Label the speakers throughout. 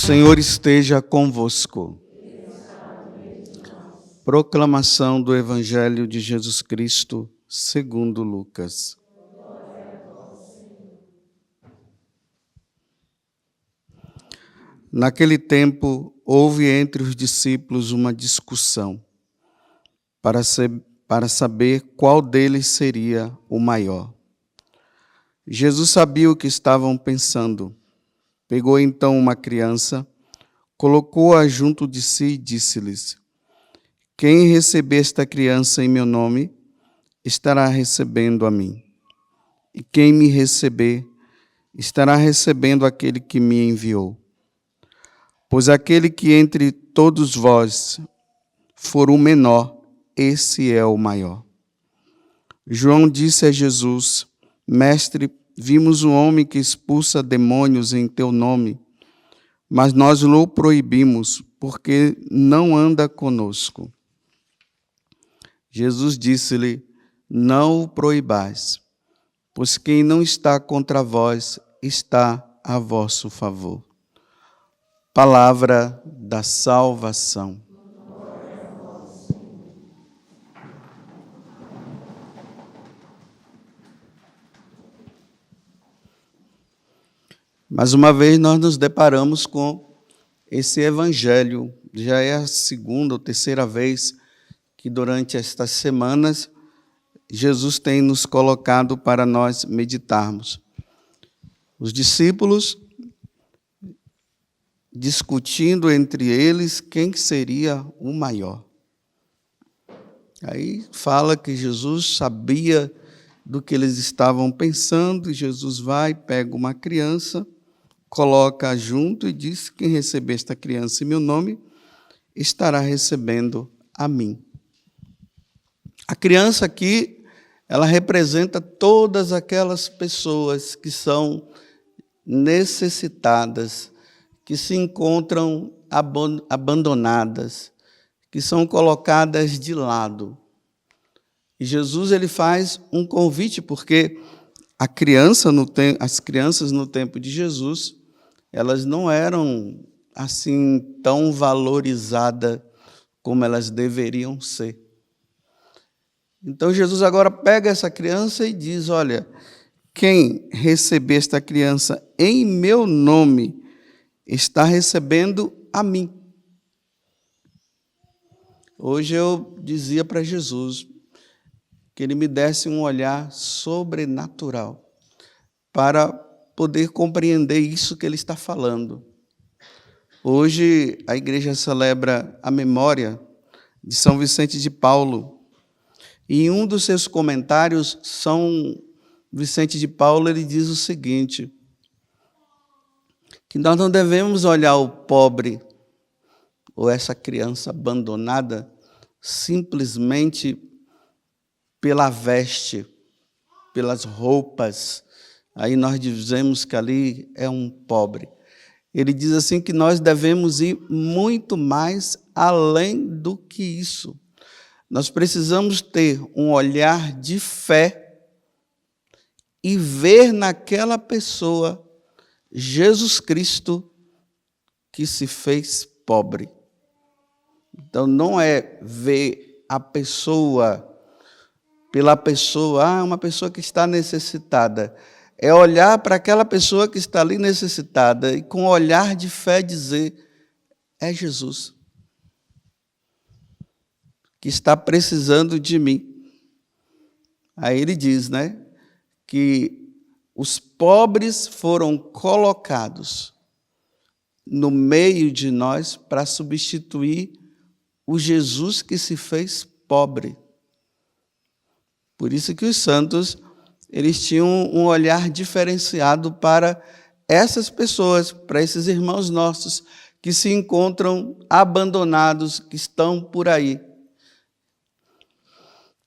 Speaker 1: Senhor esteja convosco. Proclamação do Evangelho de Jesus Cristo, segundo Lucas. Naquele tempo, houve entre os discípulos uma discussão para saber qual deles seria o maior. Jesus sabia o que estavam pensando. Pegou então uma criança, colocou-a junto de si e disse-lhes: quem receber esta criança em meu nome, estará recebendo a mim. E quem me receber, estará recebendo aquele que me enviou. Pois aquele que entre todos vós for o menor, esse é o maior. João disse a Jesus: Mestre, vimos um homem que expulsa demônios em teu nome, mas nós o proibimos, porque não anda conosco. Jesus disse-lhe: não o proibais, pois quem não está contra vós está a vosso favor. Palavra da salvação. Mais uma vez nós nos deparamos com esse evangelho. Já é a segunda ou terceira vez que durante estas semanas Jesus tem nos colocado para nós meditarmos. Os discípulos discutindo entre eles quem seria o maior. Aí fala que Jesus sabia do que eles estavam pensando, e Jesus vai, pega uma criança, coloca junto e diz: quem receber esta criança em meu nome, estará recebendo a mim. A criança aqui, ela representa todas aquelas pessoas que são necessitadas, que se encontram abandonadas, que são colocadas de lado. E Jesus ele faz um convite, porque as crianças no tempo de Jesus, elas não eram assim tão valorizadas como elas deveriam ser. Então Jesus agora pega essa criança e diz: olha, quem receber esta criança em meu nome, está recebendo a mim. Hoje eu dizia para Jesus que ele me desse um olhar sobrenatural para poder compreender isso que ele está falando. Hoje a igreja celebra a memória de São Vicente de Paulo. E em um dos seus comentários, São Vicente de Paulo ele diz o seguinte: que nós não devemos olhar o pobre ou essa criança abandonada simplesmente pela veste, pelas roupas. Aí nós dizemos que ali é um pobre. Ele diz assim que nós devemos ir muito mais além do que isso. Nós precisamos ter um olhar de fé e ver naquela pessoa Jesus Cristo que se fez pobre. Então não é ver a pessoa pela pessoa, uma pessoa que está necessitada. É olhar para aquela pessoa que está ali necessitada e com um olhar de fé dizer: é Jesus que está precisando de mim. Aí ele diz, que os pobres foram colocados no meio de nós para substituir o Jesus que se fez pobre. Por isso que os santos, eles tinham um olhar diferenciado para essas pessoas, para esses irmãos nossos que se encontram abandonados, que estão por aí.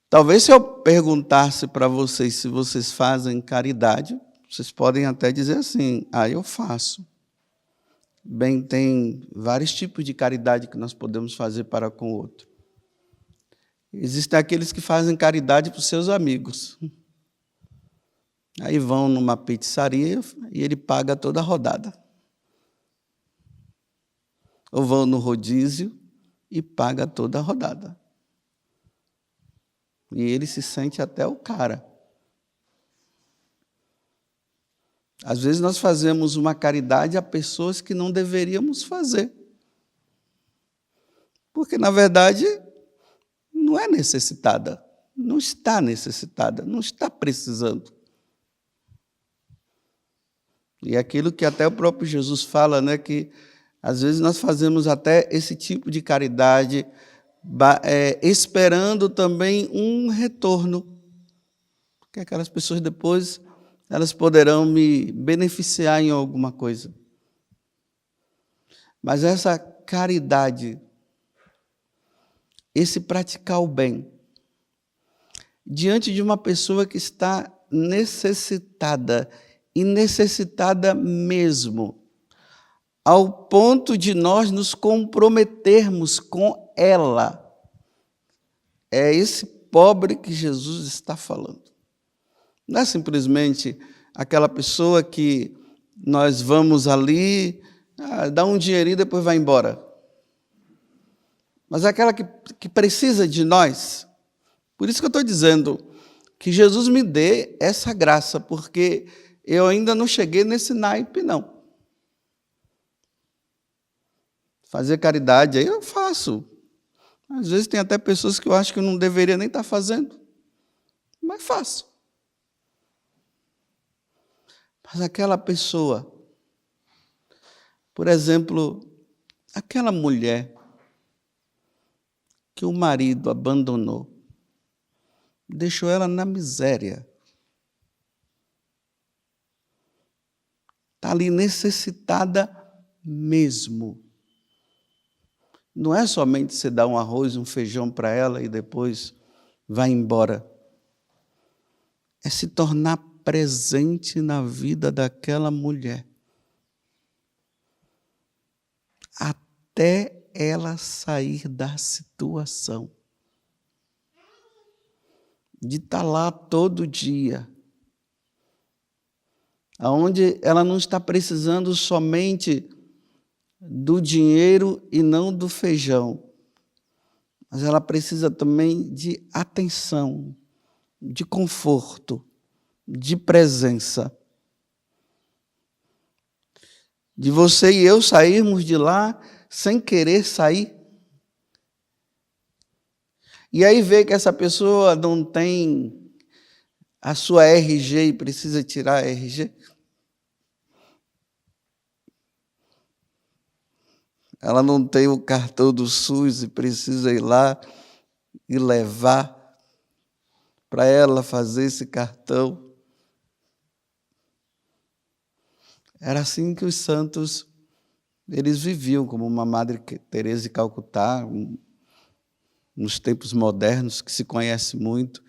Speaker 1: Talvez se eu perguntasse para vocês se vocês fazem caridade, vocês podem até dizer assim: eu faço. Bem, tem vários tipos de caridade que nós podemos fazer para com o outro. Existem aqueles que fazem caridade para os seus amigos. Aí vão numa pizzaria e ele paga toda a rodada. ou vão no rodízio e paga toda a rodada. E ele se sente até o cara. Às vezes nós fazemos uma caridade a pessoas que não deveríamos fazer. Porque, na verdade, não é necessitada, não está necessitada, não está precisando. E aquilo que até o próprio Jesus fala, né, que às vezes nós fazemos até esse tipo de caridade esperando também um retorno. Porque aquelas pessoas depois, elas poderão me beneficiar em alguma coisa. Mas essa caridade, esse praticar o bem, diante de uma pessoa que está necessitada, e necessitada mesmo, ao ponto de nós nos comprometermos com ela. É esse pobre que Jesus está falando. Não é simplesmente aquela pessoa que nós vamos ali, dá um dinheirinho e depois vai embora. Mas é aquela que precisa de nós. Por isso que eu estou dizendo que Jesus me dê essa graça, porque eu ainda não cheguei nesse naipe, não. Fazer caridade aí eu faço. Às vezes tem até pessoas que eu acho que eu não deveria nem estar fazendo, mas faço. Mas aquela pessoa, por exemplo, aquela mulher que o marido abandonou, deixou ela na miséria, está ali necessitada mesmo. Não é somente você dar um arroz, um feijão para ela e depois vai embora. É se tornar presente na vida daquela mulher, até ela sair da situação. De estar lá todo dia, onde ela não está precisando somente do dinheiro e não do feijão, mas ela precisa também de atenção, de conforto, de presença. De você e eu sairmos de lá sem querer sair. E aí vê que essa pessoa não tem a sua RG e precisa tirar a RG. Ela não tem o cartão do SUS e precisa ir lá e levar para ela fazer esse cartão. Era assim que os santos, eles viviam, como uma Madre Teresa de Calcutá, nos tempos modernos, que se conhece muito,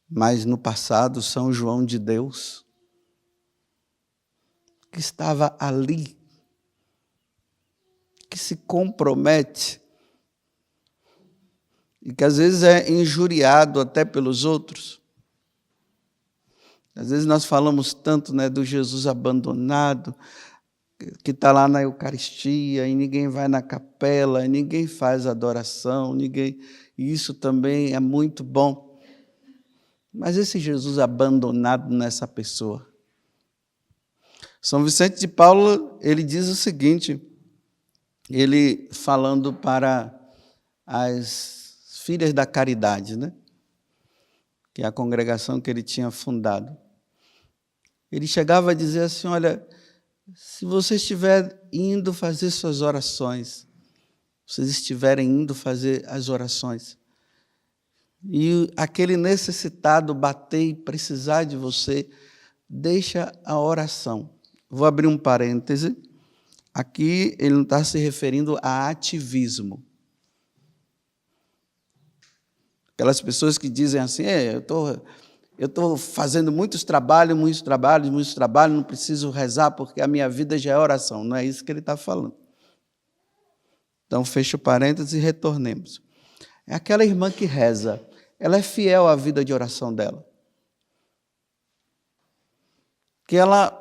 Speaker 1: mas no passado, São João de Deus, que estava ali, que se compromete, e que às vezes é injuriado até pelos outros. Às vezes nós falamos tanto, né, do Jesus abandonado, que está lá na Eucaristia, e ninguém vai na capela, e ninguém faz adoração, e isso também é muito bom. Mas esse Jesus abandonado nessa pessoa. São Vicente de Paulo, ele diz o seguinte, ele falando para as filhas da caridade, né? Que é a congregação que ele tinha fundado. Ele chegava a dizer assim, olha, se você estiver indo fazer suas orações, vocês estiverem indo fazer as orações, e aquele necessitado bater e precisar de você, deixa a oração. Vou abrir um parêntese. Aqui ele não está se referindo a ativismo. Aquelas pessoas que dizem assim, eu estou fazendo muitos trabalhos, não preciso rezar porque a minha vida já é oração. Não é isso que ele está falando. Então, fecha o parênteses e retornemos. É aquela irmã que reza, ela é fiel à vida de oração dela. Que ela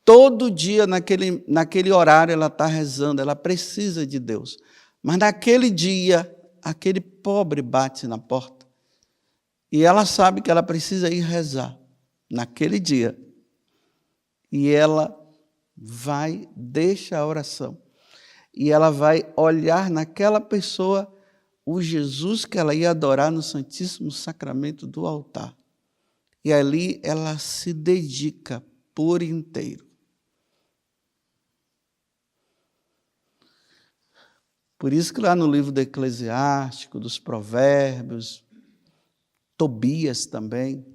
Speaker 1: Todo dia, naquele horário, ela está rezando, ela precisa de Deus. Mas naquele dia, aquele pobre bate na porta. E ela sabe que ela precisa ir rezar naquele dia. E ela vai, deixa a oração. E ela vai olhar naquela pessoa o Jesus que ela ia adorar no Santíssimo Sacramento do altar. E ali ela se dedica por inteiro. Por isso que lá no livro do Eclesiástico, dos Provérbios, Tobias também,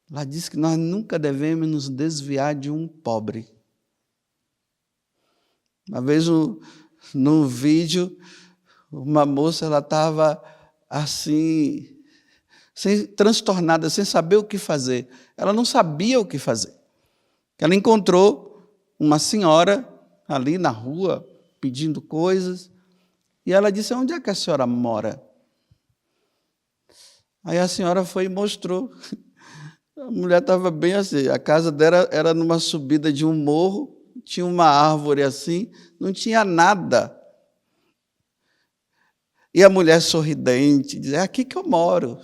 Speaker 1: lá diz que nós nunca devemos nos desviar de um pobre. Uma vez num vídeo, uma moça, ela estava assim, transtornada, sem saber o que fazer. Ela não sabia o que fazer. Ela encontrou uma senhora ali na rua, pedindo coisas, e ela disse: onde é que a senhora mora? Aí a senhora foi e mostrou. A mulher estava bem assim, a casa dela era numa subida de um morro, tinha uma árvore assim, não tinha nada. E a mulher sorridente, dizia: é aqui que eu moro.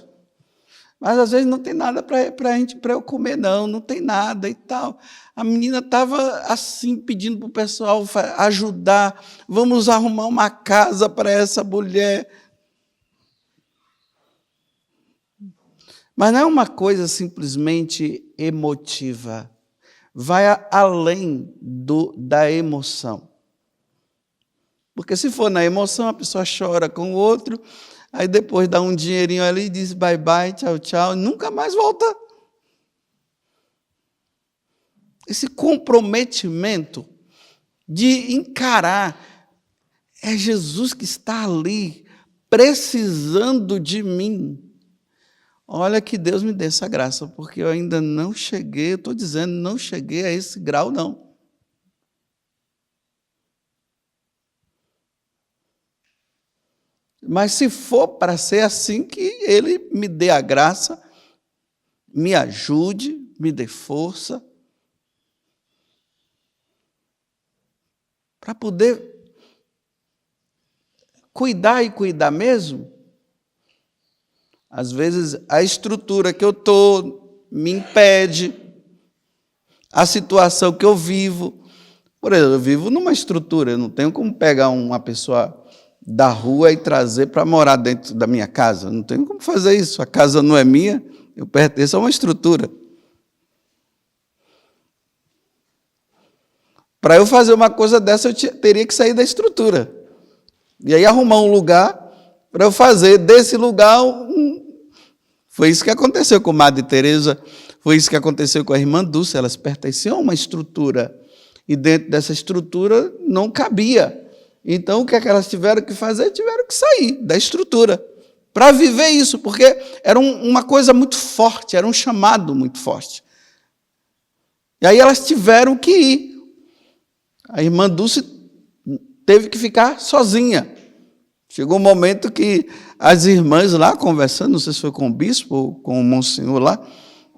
Speaker 1: Mas às vezes não tem nada para eu comer, não tem nada e tal. A menina estava assim, pedindo para o pessoal ajudar, vamos arrumar uma casa para essa mulher. Mas não é uma coisa simplesmente emotiva, vai além da emoção. Porque se for na emoção, a pessoa chora com o outro, aí depois dá um dinheirinho ali, diz bye bye, tchau, tchau, nunca mais volta. Esse comprometimento de encarar, é Jesus que está ali, precisando de mim. Olha que Deus me dê essa graça, porque eu ainda não cheguei, eu estou dizendo, não cheguei a esse grau, não. Mas se for para ser assim, que Ele me dê a graça, me ajude, me dê força, para poder cuidar e cuidar mesmo. Às vezes a estrutura que eu estou me impede, a situação que eu vivo. Por exemplo, eu vivo numa estrutura, eu não tenho como pegar uma pessoa da rua e trazer para morar dentro da minha casa. Não tenho como fazer isso. A casa não é minha, eu pertenço a uma estrutura. Para eu fazer uma coisa dessa, eu teria que sair da estrutura. E aí arrumar um lugar para eu fazer desse lugar. Foi isso que aconteceu com a Madre Teresa, foi isso que aconteceu com a irmã Dulce. Elas pertenciam a uma estrutura. E dentro dessa estrutura não cabia. Então, o que é que elas tiveram que fazer? Tiveram que sair da estrutura para viver isso, porque era uma coisa muito forte, era um chamado muito forte. E aí elas tiveram que ir. A irmã Dulce teve que ficar sozinha. Chegou um momento que as irmãs lá conversando, não sei se foi com o bispo ou com o monsenhor lá,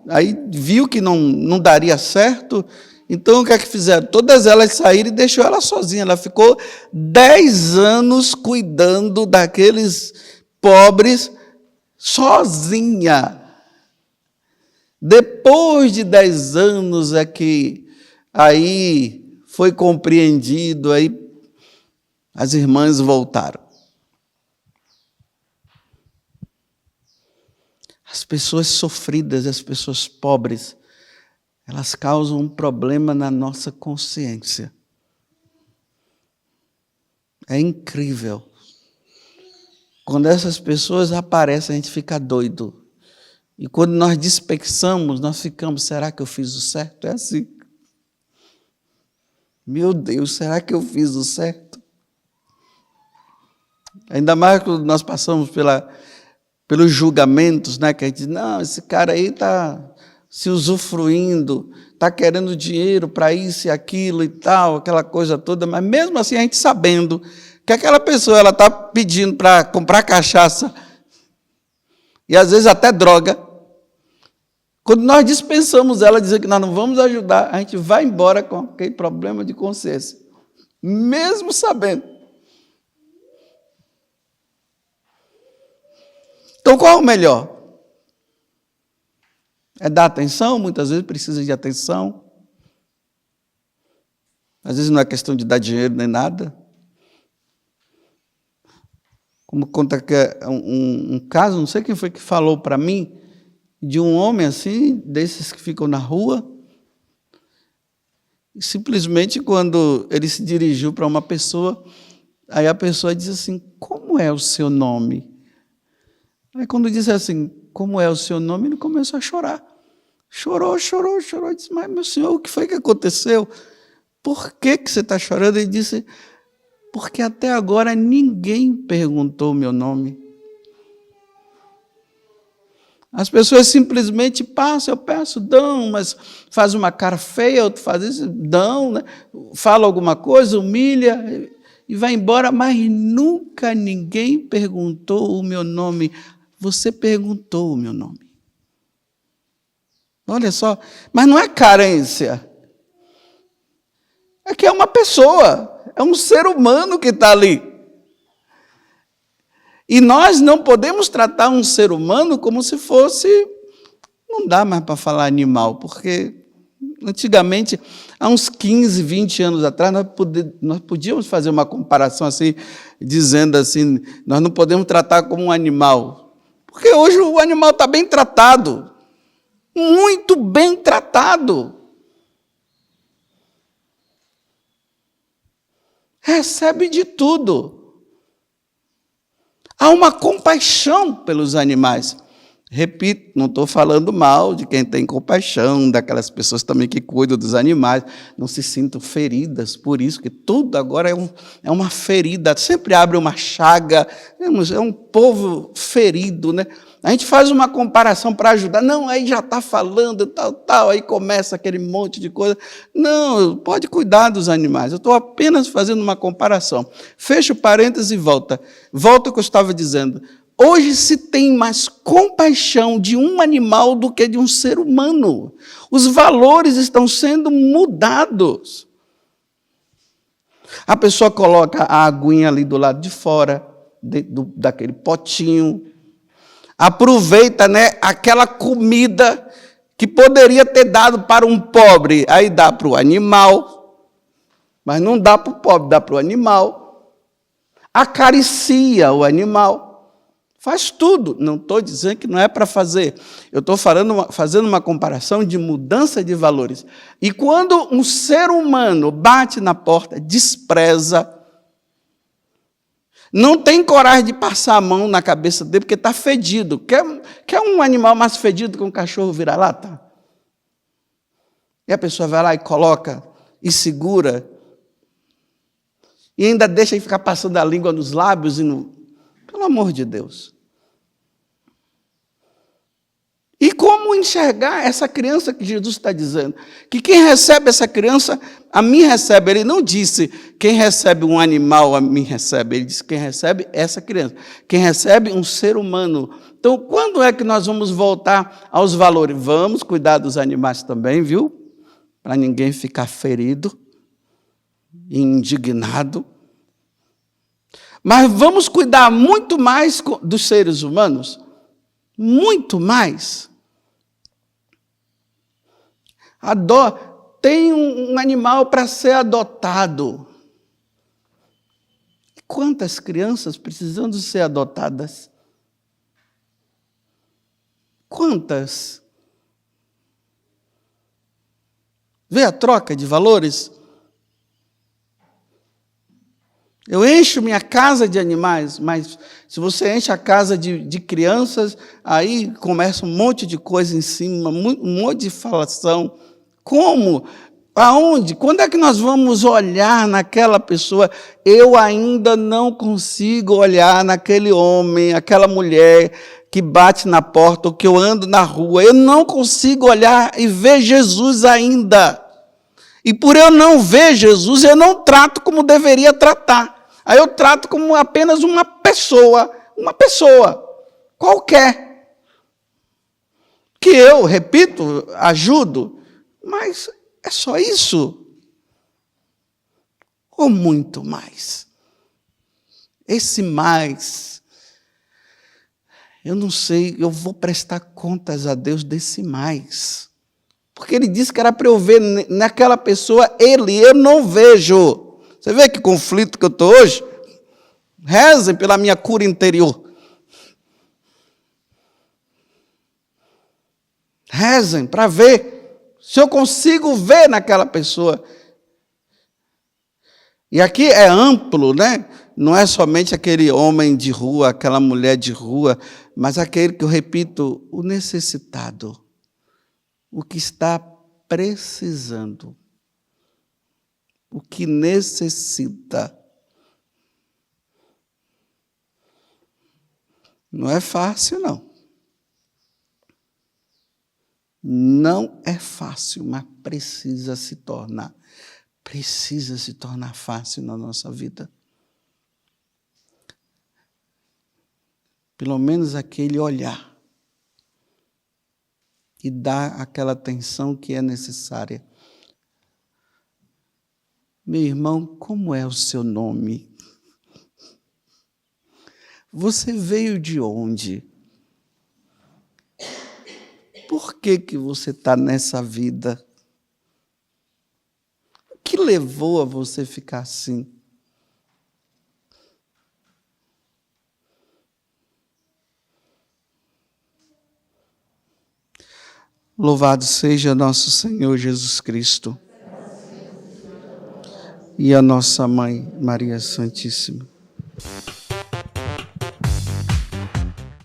Speaker 1: aí viu que não daria certo. Então, o que é que fizeram? Todas elas saíram e deixou ela sozinha. Ela ficou 10 anos cuidando daqueles pobres sozinha. Depois de 10 anos é que aí foi compreendido, aí as irmãs voltaram. As pessoas sofridas, as pessoas pobres, elas causam um problema na nossa consciência. É incrível. Quando essas pessoas aparecem, a gente fica doido. E quando nós dispensamos, nós ficamos: será que eu fiz o certo? É assim. Meu Deus, será que eu fiz o certo? Ainda mais quando nós passamos pelos julgamentos, né? Que a gente diz: não, esse cara aí está se usufruindo, está querendo dinheiro para isso e aquilo e tal, aquela coisa toda, mas mesmo assim a gente sabendo que aquela pessoa está pedindo para comprar cachaça e às vezes até droga, Quando nós dispensamos ela, dizer que nós não vamos ajudar, a gente vai embora com aquele problema de consciência, mesmo sabendo. Então, qual é o melhor? É dar atenção, muitas vezes precisa de atenção. Às vezes não é questão de dar dinheiro nem nada. Como conta que um caso, não sei quem foi que falou para mim, de um homem assim, desses que ficam na rua, e simplesmente quando ele se dirigiu para uma pessoa, aí a pessoa disse assim, como é o seu nome? Aí quando disse assim, como é o seu nome, ele começou a chorar. Chorou, disse, mas meu senhor, o que foi que aconteceu? Por que você está chorando? Ele disse, porque até agora ninguém perguntou o meu nome. As pessoas simplesmente passam, eu peço, dão, mas faz uma cara feia, outro faz isso, dão, né? Fala alguma coisa, humilha e vai embora, mas nunca ninguém perguntou o meu nome. Você perguntou o meu nome. Olha só, mas não é carência. É que é uma pessoa, é um ser humano que está ali. E nós não podemos tratar um ser humano como se fosse... Não dá mais para falar animal, porque antigamente, há uns 15, 20 anos atrás, nós podíamos fazer uma comparação assim, dizendo assim, nós não podemos tratar como um animal. Porque hoje o animal está bem tratado. Muito bem tratado. Recebe de tudo. Há uma compaixão pelos animais. Repito, não estou falando mal de quem tem compaixão, daquelas pessoas também que cuidam dos animais, não se sintam feridas por isso, que tudo agora é uma ferida, sempre abre uma chaga, é um povo ferido, né? A gente faz uma comparação para ajudar, não, aí já está falando, tal, aí começa aquele monte de coisa. Não, pode cuidar dos animais, eu estou apenas fazendo uma comparação. Fecha o parênteses e volta. Volta ao que eu estava dizendo. Hoje se tem mais compaixão de um animal do que de um ser humano. Os valores estão sendo mudados. A pessoa coloca a aguinha ali do lado de fora, daquele potinho, aproveita, né, aquela comida que poderia ter dado para um pobre, aí dá para o animal, mas não dá para o pobre, dá para o animal. Acaricia o animal. Faz tudo. Não estou dizendo que não é para fazer. Eu estou fazendo uma comparação de mudança de valores. E quando um ser humano bate na porta, despreza, não tem coragem de passar a mão na cabeça dele, porque está fedido. Quer um animal mais fedido que um cachorro vira-lata? E a pessoa vai lá e coloca, e segura, e ainda deixa ele ficar passando a língua nos lábios e no... Pelo amor de Deus. E como enxergar essa criança que Jesus está dizendo? Que quem recebe essa criança, a mim recebe. Ele não disse, quem recebe um animal, a mim recebe. Ele disse, quem recebe essa criança. Quem recebe um ser humano. Então, quando é que nós vamos voltar aos valores? Vamos cuidar dos animais também, viu? Para ninguém ficar ferido, indignado. Mas vamos cuidar muito mais dos seres humanos. Muito mais. Tem um animal para ser adotado. Quantas crianças precisando ser adotadas? Quantas? Vê a troca de valores? Eu encho minha casa de animais, mas se você enche a casa de crianças, aí começa um monte de coisa em cima, um monte de falação. Como? Aonde? Quando é que nós vamos olhar naquela pessoa? Eu ainda não consigo olhar naquele homem, aquela mulher que bate na porta, ou que eu ando na rua. Eu não consigo olhar e ver Jesus ainda. E por eu não ver Jesus, eu não trato como deveria tratar. Aí eu trato como apenas uma pessoa qualquer. que eu, repito, ajudo, mas é só isso? Ou muito mais? Esse mais, eu não sei, eu vou prestar contas a Deus desse mais. Porque Ele disse que era para eu ver naquela pessoa Ele, eu não vejo. Você vê que conflito que eu estou hoje? Rezem pela minha cura interior. Rezem para ver se eu consigo ver naquela pessoa. E aqui é amplo, né? Não é somente aquele homem de rua, aquela mulher de rua, mas aquele que eu repito, o necessitado, o que está precisando, o que necessita. Não é fácil, não. Não é fácil, mas precisa se tornar fácil na nossa vida. Pelo menos aquele olhar e dar aquela atenção que é necessária. Meu irmão, como é o seu nome? Você veio de onde? Por que você está nessa vida? O que levou a você ficar assim? Louvado seja nosso Senhor Jesus Cristo e a nossa Mãe Maria Santíssima.